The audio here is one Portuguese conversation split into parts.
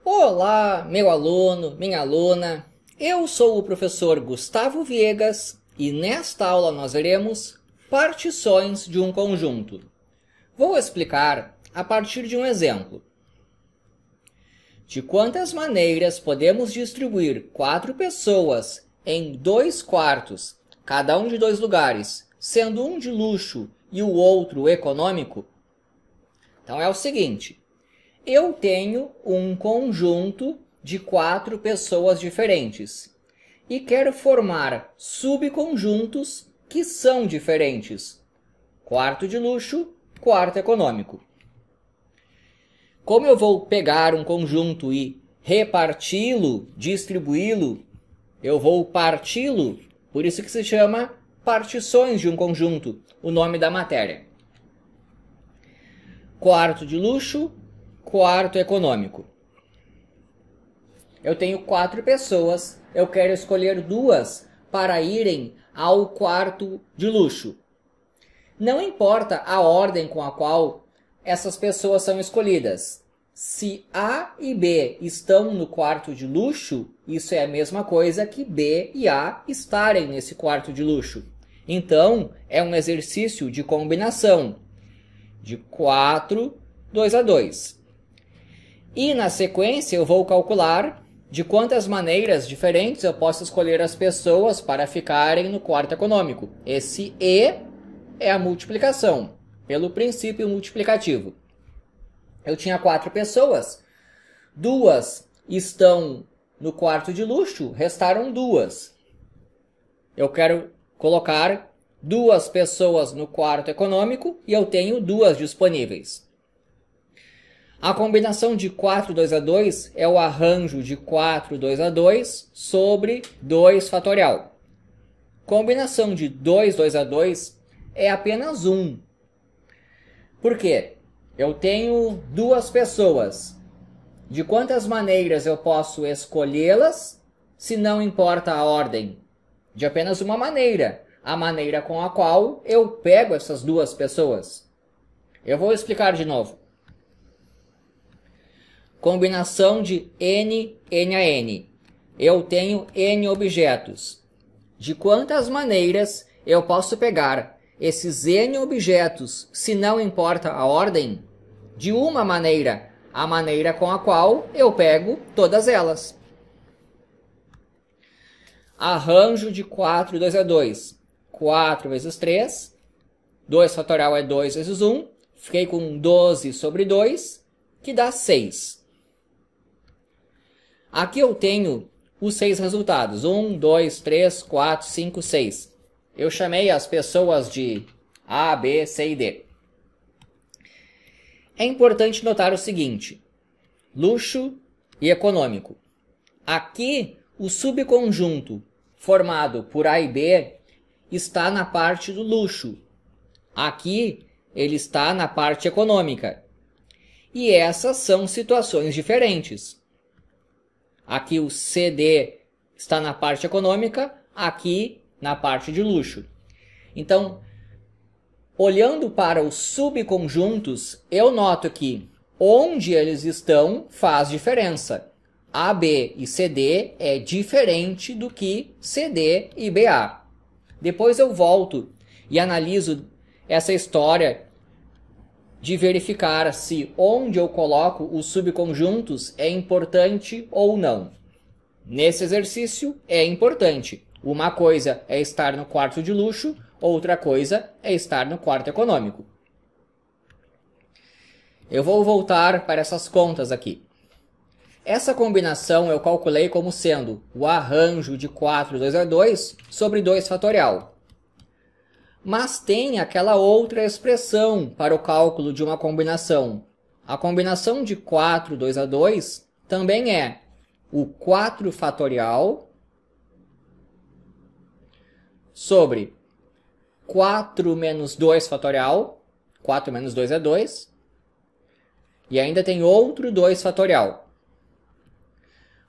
Olá, meu aluno, minha aluna. Eu sou o professor Gustavo Viegas e nesta aula nós veremos partições de um conjunto. Vou explicar a partir de um exemplo. De quantas maneiras podemos distribuir 4 pessoas em 2 quartos, cada um de 2 lugares, sendo um de luxo e o outro econômico? Então é o seguinte. Eu tenho um conjunto de 4 pessoas diferentes e quero formar subconjuntos que são diferentes. Quarto de luxo, quarto econômico. Como eu vou pegar um conjunto e reparti-lo, distribuí-lo, eu vou parti-lo, por isso que se chama partições de um conjunto, o nome da matéria. Quarto de luxo, quarto econômico. Eu tenho 4 pessoas, eu quero escolher 2 para irem ao quarto de luxo. Não importa a ordem com a qual essas pessoas são escolhidas. Se A e B estão no quarto de luxo, isso é a mesma coisa que B e A estarem nesse quarto de luxo. Então, é um exercício de combinação de 4, 2 a 2. E na sequência eu vou calcular de quantas maneiras diferentes eu posso escolher as pessoas para ficarem no quarto econômico. Esse E é a multiplicação, pelo princípio multiplicativo. Eu tinha 4 pessoas, 2 estão no quarto de luxo, restaram 2. Eu quero colocar 2 pessoas no quarto econômico e eu tenho 2 disponíveis. A combinação de 4, 2 a 2 é o arranjo de 4, 2 a 2 sobre 2 fatorial. Combinação de 2, 2 a 2 é apenas 1. Por quê? Eu tenho 2 pessoas. De quantas maneiras eu posso escolhê-las, se não importa a ordem? De apenas uma maneira. A maneira com a qual eu pego essas 2 pessoas. Eu vou explicar de novo. Combinação de N, N a N. Eu tenho N objetos. De quantas maneiras eu posso pegar esses N objetos, se não importa a ordem? De uma maneira, a maneira com a qual eu pego todas elas. Arranjo de 4, 2 a 2. 4 vezes 3. 2 fatorial é 2 vezes 1. Fiquei com 12 sobre 2, que dá 6. Aqui eu tenho os 6 resultados. 1, 2, 3, 4, 5, 6. Eu chamei as pessoas de A, B, C e D. É importante notar o seguinte. Luxo e econômico. Aqui, o subconjunto formado por A e B está na parte do luxo. Aqui, ele está na parte econômica. E essas são situações diferentes. Aqui o CD está na parte econômica, aqui na parte de luxo. Então, olhando para os subconjuntos, eu noto que onde eles estão faz diferença. AB e CD é diferente do que CD e BA. Depois eu volto e analiso essa história de verificar se onde eu coloco os subconjuntos é importante ou não. Nesse exercício é importante. Uma coisa é estar no quarto de luxo, outra coisa é estar no quarto econômico. Eu vou voltar para essas contas aqui. Essa combinação eu calculei como sendo o arranjo de 4, 2 a 2 sobre 2 fatorial. Mas tem aquela outra expressão para o cálculo de uma combinação. A combinação de 4, 2 a 2 também é o 4 fatorial sobre 4 menos 2 fatorial. 4 menos 2 é 2. E ainda tem outro 2 fatorial.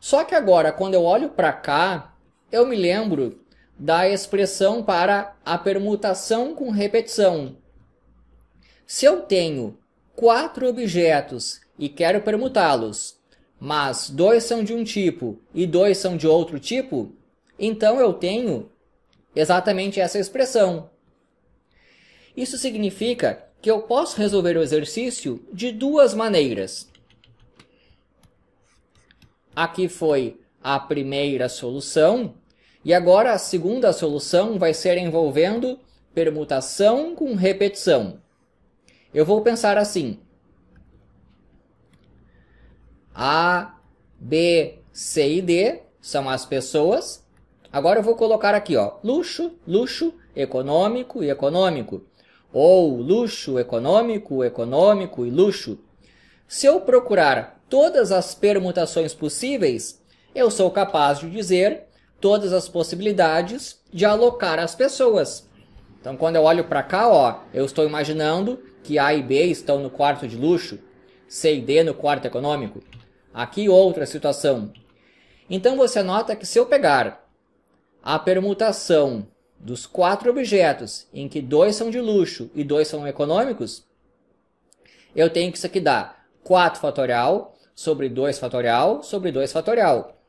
Só que agora, quando eu olho para cá, eu me lembro da expressão para a permutação com repetição. Se eu tenho 4 objetos e quero permutá-los, mas 2 são de um tipo e 2 são de outro tipo, então eu tenho exatamente essa expressão. Isso significa que eu posso resolver o exercício de duas maneiras. Aqui foi a primeira solução, e agora a segunda solução vai ser envolvendo permutação com repetição. Eu vou pensar assim: A, B, C e D são as pessoas. Agora eu vou colocar aqui, ó, luxo, luxo, econômico e econômico. Ou luxo, econômico, econômico e luxo. Se eu procurar todas as permutações possíveis, eu sou capaz de dizer todas as possibilidades de alocar as pessoas. Então, quando eu olho para cá, ó, eu estou imaginando que A e B estão no quarto de luxo, C e D no quarto econômico. Aqui outra situação. Então, você nota que se eu pegar a permutação dos 4 objetos, em que 2 são de luxo e 2 são econômicos, eu tenho que isso aqui dar 4 fatorial sobre 2 fatorial sobre 2 fatorial.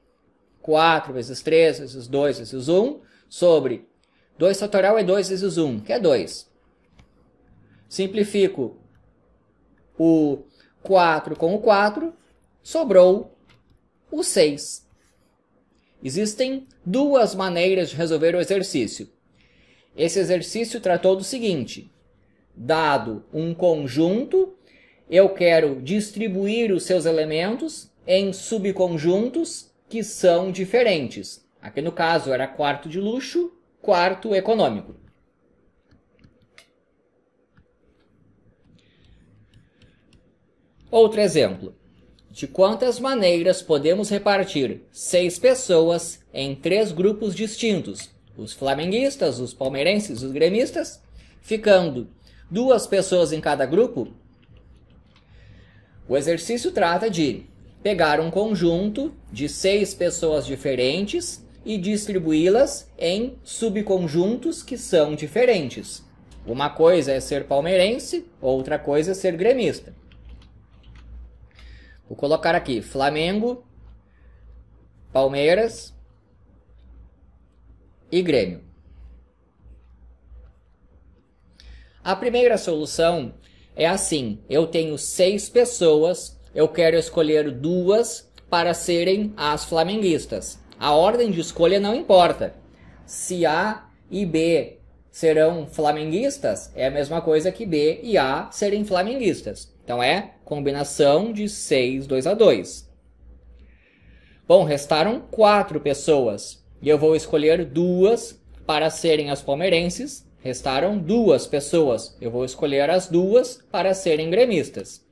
4 vezes 3 vezes 2 vezes 1 sobre 2 fatorial é 2 vezes 1, que é 2. Simplifico o 4 com o 4, sobrou o 6. Existem duas maneiras de resolver o exercício. Esse exercício tratou do seguinte: dado um conjunto, eu quero distribuir os seus elementos em subconjuntos que são diferentes. Aqui no caso era quarto de luxo, quarto econômico. Outro exemplo. De quantas maneiras podemos repartir 6 pessoas em 3 grupos distintos? Os flamenguistas, os palmeirenses, os gremistas, ficando 2 pessoas em cada grupo? O exercício trata de pegar um conjunto de 6 pessoas diferentes e distribuí-las em subconjuntos que são diferentes. Uma coisa é ser palmeirense, outra coisa é ser gremista. Vou colocar aqui Flamengo, Palmeiras e Grêmio. A primeira solução é assim: eu tenho 6 pessoas, eu quero escolher 2 para serem as flamenguistas. A ordem de escolha não importa. Se A e B serão flamenguistas, é a mesma coisa que B e A serem flamenguistas. Então é combinação de 6, 2 a 2. Bom, restaram 4 pessoas. E eu vou escolher 2 para serem as palmeirenses. Restaram 2 pessoas. Eu vou escolher as 2 para serem gremistas.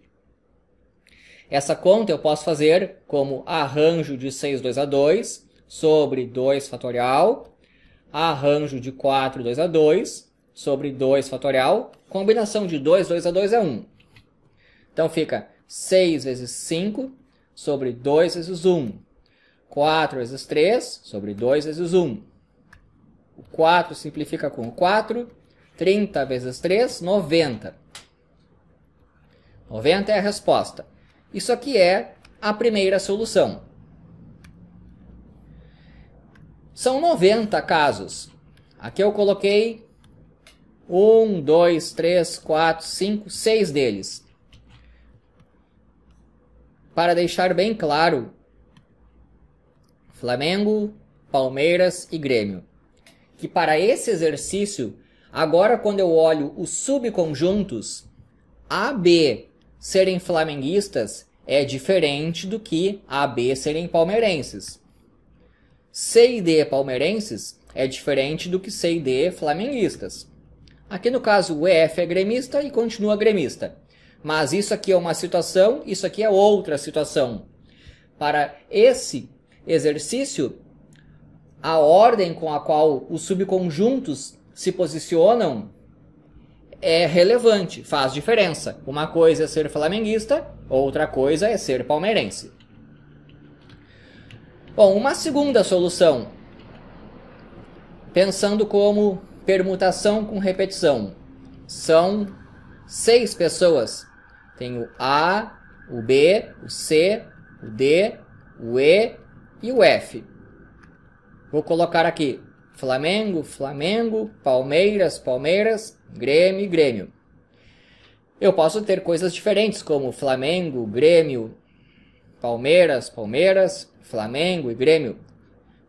Essa conta eu posso fazer como arranjo de 6, 2 a 2 sobre 2 fatorial. Arranjo de 4, 2 a 2 sobre 2 fatorial. Combinação de 2, 2 a 2 é 1. Então fica 6 vezes 5 sobre 2 vezes 1. 4 vezes 3 sobre 2 vezes 1. O 4 simplifica com 4. 30 vezes 3, 90. 90 é a resposta. Isso aqui é a primeira solução. São 90 casos. Aqui eu coloquei 1, 2, 3, 4, 5, 6 deles. Para deixar bem claro, Flamengo, Palmeiras e Grêmio. Que para esse exercício, agora quando eu olho os subconjuntos, A, B serem flamenguistas é diferente do que A, B serem palmeirenses. C e D palmeirenses é diferente do que C e D flamenguistas. Aqui no caso o EF é gremista e continua gremista. Mas isso aqui é uma situação, isso aqui é outra situação. Para esse exercício, a ordem com a qual os subconjuntos se posicionam é relevante, faz diferença. Uma coisa é ser flamenguista, outra coisa é ser palmeirense. Bom, uma segunda solução, pensando como permutação com repetição. São 6 pessoas. Tem o A, o B, o C, o D, o E e o F. Vou colocar aqui Flamengo, Flamengo, Palmeiras, Palmeiras, Grêmio, Grêmio. Eu posso ter coisas diferentes como Flamengo, Grêmio, Palmeiras, Palmeiras, Flamengo e Grêmio.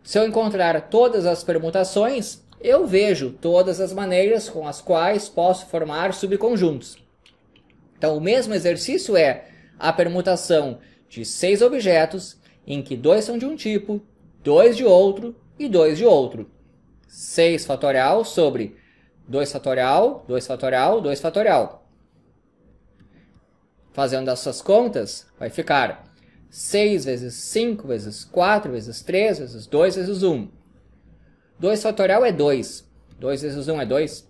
Se eu encontrar todas as permutações, eu vejo todas as maneiras com as quais posso formar subconjuntos. Então, o mesmo exercício é a permutação de 6 objetos, em que 2 são de um tipo, 2 de outro e 2 de outro. 6 fatorial sobre 2 fatorial, 2 fatorial, 2 fatorial. Fazendo essas contas, vai ficar 6 vezes 5 vezes 4 vezes 3 vezes 2 vezes 1. 2 fatorial é 2. 2 vezes 1 é 2.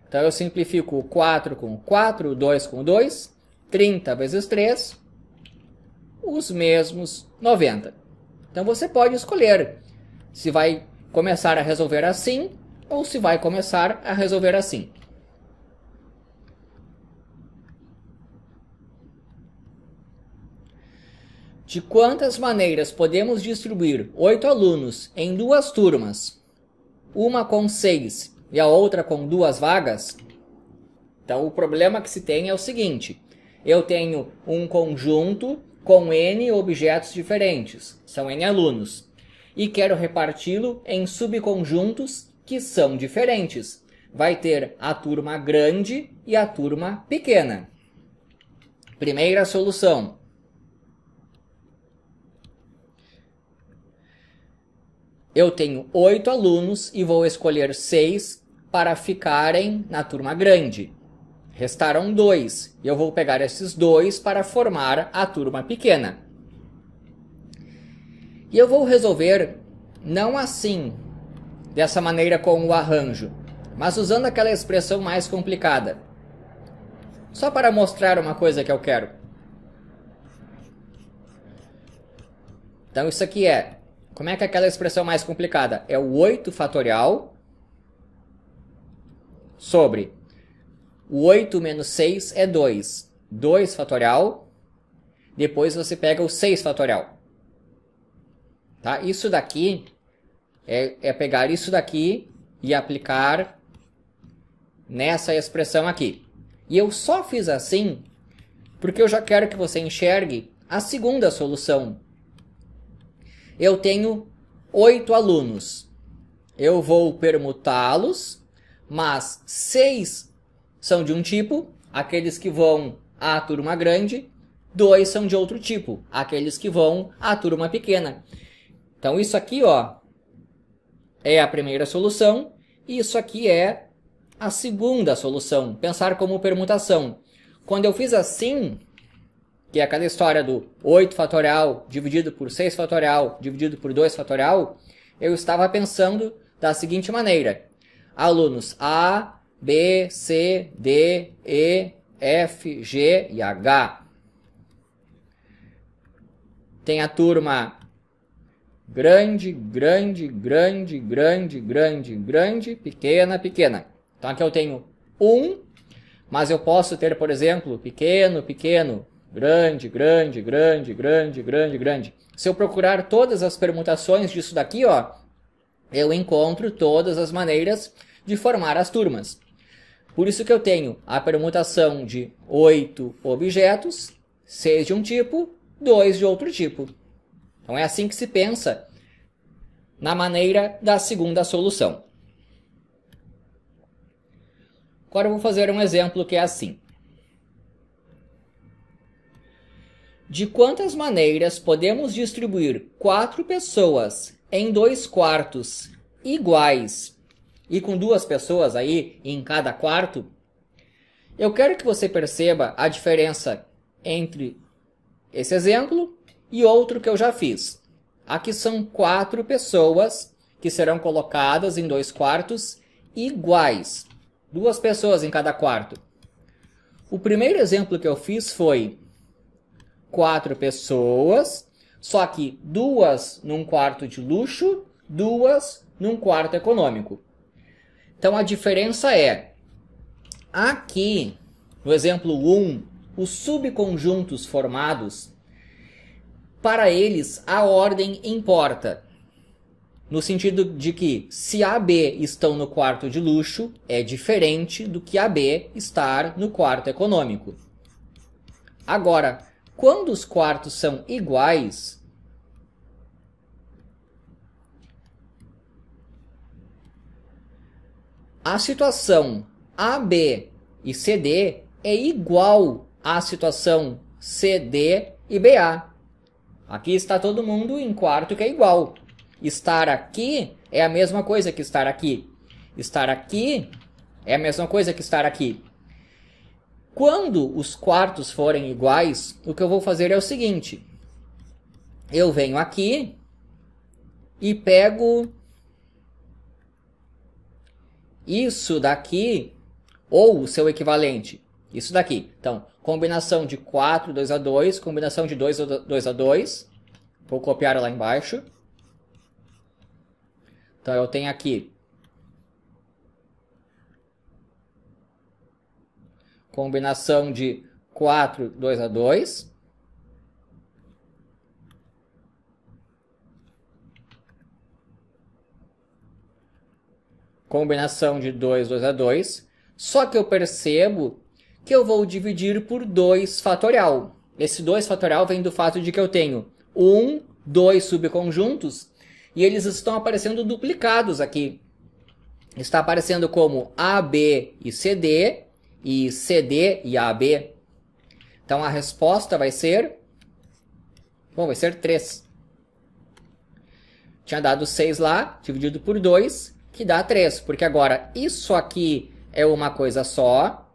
Então eu simplifico o 4 com o 4, o 2 com o 2. 30 vezes 3, os mesmos 90. Então você pode escolher se vai começar a resolver assim ou se vai começar a resolver assim. De quantas maneiras podemos distribuir 8 alunos em 2 turmas, uma com 6 e a outra com 2 vagas? Então o problema que se tem é o seguinte: eu tenho um conjunto com N objetos diferentes, são N alunos, e quero reparti-lo em subconjuntos que são diferentes. Vai ter a turma grande e a turma pequena. Primeira solução. Eu tenho 8 alunos e vou escolher 6 para ficarem na turma grande. Restaram 2 e eu vou pegar esses 2 para formar a turma pequena. E eu vou resolver não assim, dessa maneira com o arranjo, mas usando aquela expressão mais complicada. Só para mostrar uma coisa que eu quero. Então isso aqui é, como é que é aquela expressão mais complicada? É o 8 fatorial sobre o 8 menos 6 é 2. 2 fatorial. Depois você pega o 6 fatorial. Tá? Isso daqui é pegar isso daqui e aplicar nessa expressão aqui. E eu só fiz assim porque eu já quero que você enxergue a segunda solução. Eu tenho 8 alunos. Eu vou permutá-los, mas 6 são de um tipo, aqueles que vão à turma grande. 2 são de outro tipo, aqueles que vão à turma pequena. Então isso aqui, ó, é a primeira solução. E isso aqui é a segunda solução. Pensar como permutação. Quando eu fiz assim, que é aquela história do 8 fatorial dividido por 6 fatorial dividido por 2 fatorial, eu estava pensando da seguinte maneira. Alunos A, B, C, D, E, F, G e H. Tem a turma grande, grande, grande, grande, grande, grande, pequena, pequena. Então aqui eu tenho 1, mas eu posso ter, por exemplo, pequeno, pequeno, grande, grande, grande, grande, grande, grande. Se eu procurar todas as permutações disso daqui, ó, eu encontro todas as maneiras de formar as turmas. Por isso que eu tenho a permutação de 8 objetos, 6 de um tipo, 2 de outro tipo. Então é assim que se pensa na maneira da segunda solução. Agora eu vou fazer um exemplo que é assim. De quantas maneiras podemos distribuir 4 pessoas em 2 quartos iguais e com 2 pessoas aí em cada quarto? Eu quero que você perceba a diferença entre esse exemplo e outro que eu já fiz. Aqui são 4 pessoas que serão colocadas em 2 quartos iguais. 2 pessoas em cada quarto. O primeiro exemplo que eu fiz foi 4 pessoas, só que 2 num quarto de luxo, 2 num quarto econômico. Então a diferença é, aqui no exemplo 1, os subconjuntos formados, para eles a ordem importa. No sentido de que se A e B estão no quarto de luxo, é diferente do que A e B estar no quarto econômico. Agora, quando os quartos são iguais, a situação AB e CD é igual à situação CD e BA. Aqui está todo mundo em quarto que é igual. Estar aqui é a mesma coisa que estar aqui. Estar aqui é a mesma coisa que estar aqui. Quando os quartos forem iguais, o que eu vou fazer é o seguinte. Eu venho aqui e pego isso daqui, ou o seu equivalente. Isso daqui. Então, combinação de 4, 2 a 2, combinação de 2, 2 a 2. Vou copiar lá embaixo. Então, eu tenho aqui combinação de 4, 2 a 2. Combinação de 2, 2 a 2. Só que eu percebo que eu vou dividir por 2 fatorial. Esse 2 fatorial vem do fato de que eu tenho 2 subconjuntos e eles estão aparecendo duplicados aqui. Está aparecendo como AB e CD e AB. Então a resposta vai ser... Bom, vai ser 3. Tinha dado 6 lá, dividido por 2, que dá 3. Porque agora isso aqui é uma coisa só.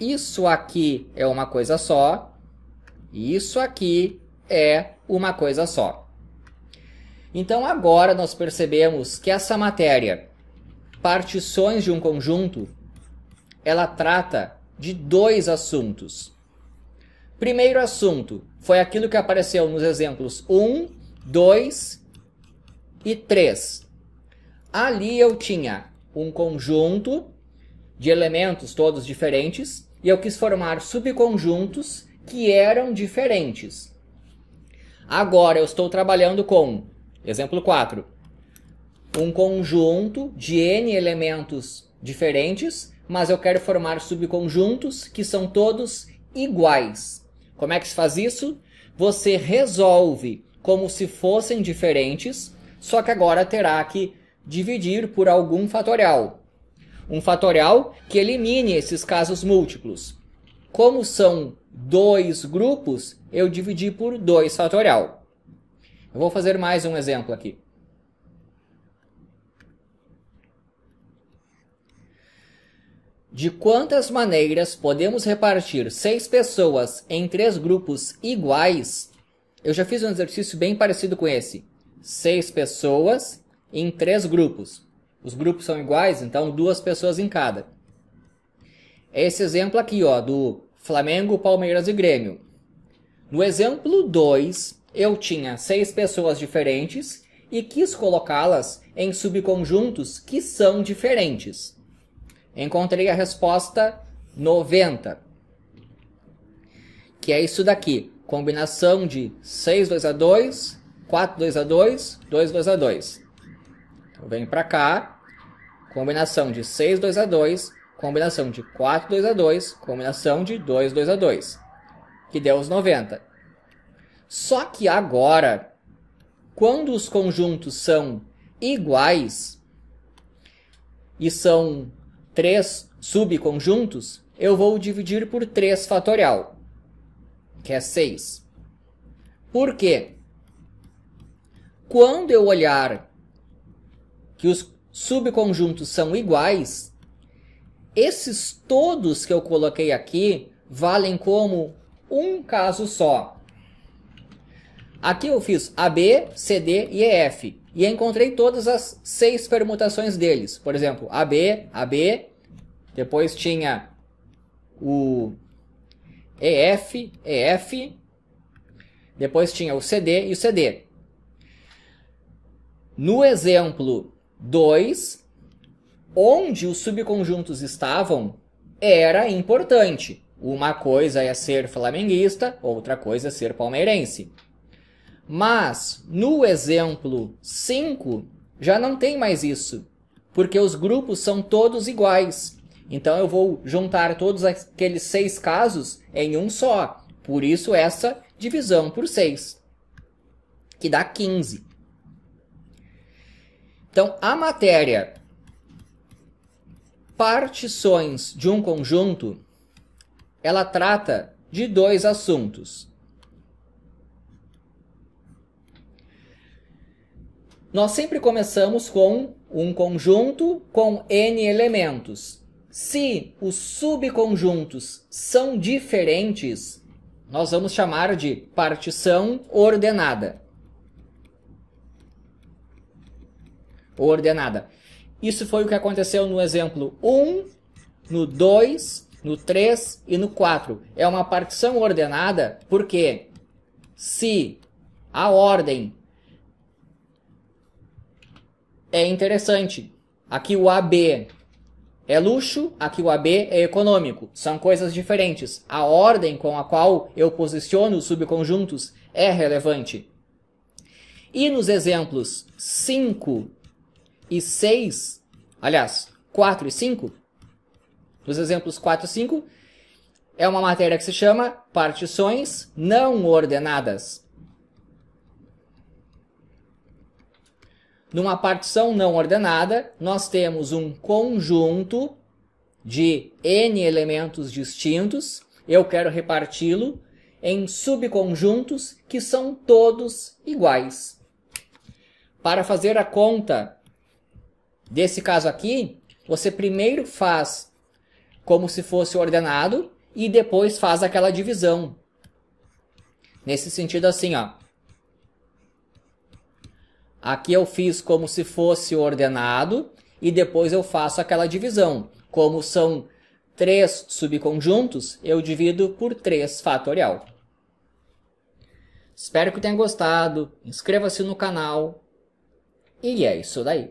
Isso aqui é uma coisa só. E isso aqui é uma coisa só. Então agora nós percebemos que essa matéria, partições de um conjunto, ela trata de 2 assuntos. Primeiro assunto foi aquilo que apareceu nos exemplos 1, 2 e 3. Ali eu tinha um conjunto de elementos todos diferentes e eu quis formar subconjuntos que eram diferentes. Agora eu estou trabalhando com, exemplo 4, um conjunto de N elementos diferentes, mas eu quero formar subconjuntos que são todos iguais. Como é que se faz isso? Você resolve como se fossem diferentes, só que agora terá que dividir por algum fatorial. Um fatorial que elimine esses casos múltiplos. Como são 2 grupos, eu dividi por 2 fatorial. Eu vou fazer mais um exemplo aqui. De quantas maneiras podemos repartir 6 pessoas em 3 grupos iguais? Eu já fiz um exercício bem parecido com esse. 6 pessoas em 3 grupos. Os grupos são iguais, então 2 pessoas em cada. Esse exemplo aqui, ó, do Flamengo, Palmeiras e Grêmio. No exemplo 2, eu tinha 6 pessoas diferentes e quis colocá-las em subconjuntos que são diferentes. Encontrei a resposta 90, que é isso daqui. Combinação de 6, 2 a 2, 4, 2 a 2, 2, 2 a 2. Então, vem para cá. Combinação de 6, 2 a 2, combinação de 4, 2 a 2, combinação de 2, 2 a 2, que deu os 90. Só que agora, quando os conjuntos são iguais e são 3 subconjuntos, eu vou dividir por 3 fatorial, que é 6. Por quê? Quando eu olhar que os subconjuntos são iguais, esses todos que eu coloquei aqui valem como um caso só. Aqui eu fiz AB, CD e EF. E encontrei todas as 6 permutações deles. Por exemplo, AB, AB. Depois tinha o EF, EF. Depois tinha o CD e o CD. No exemplo 2, onde os subconjuntos estavam, era importante. Uma coisa é ser flamenguista, outra coisa é ser palmeirense. Mas no exemplo 5 já não tem mais isso, porque os grupos são todos iguais. Então eu vou juntar todos aqueles 6 casos em um só. Por isso essa divisão por 6, que dá 15. Então a matéria partições de um conjunto, ela trata de 2 assuntos. Nós sempre começamos com um conjunto com N elementos. Se os subconjuntos são diferentes, nós vamos chamar de partição ordenada. Isso foi o que aconteceu no exemplo 1, no 2, no 3 e no 4. É uma partição ordenada porque se a ordem é interessante, aqui o AB é luxo, aqui o AB é econômico. São coisas diferentes. A ordem com a qual eu posiciono os subconjuntos é relevante. E nos exemplos 5 e 6, aliás, 4 e 5, nos exemplos 4 e 5, é uma matéria que se chama partições não ordenadas. Numa partição não ordenada, nós temos um conjunto de N elementos distintos. Eu quero reparti-lo em subconjuntos que são todos iguais. Para fazer a conta desse caso aqui, você primeiro faz como se fosse ordenado e depois faz aquela divisão. Nesse sentido assim, ó. Aqui eu fiz como se fosse ordenado e depois eu faço aquela divisão. Como são 3 subconjuntos, eu divido por 3 fatorial. Espero que tenha gostado. Inscreva-se no canal. E é isso daí.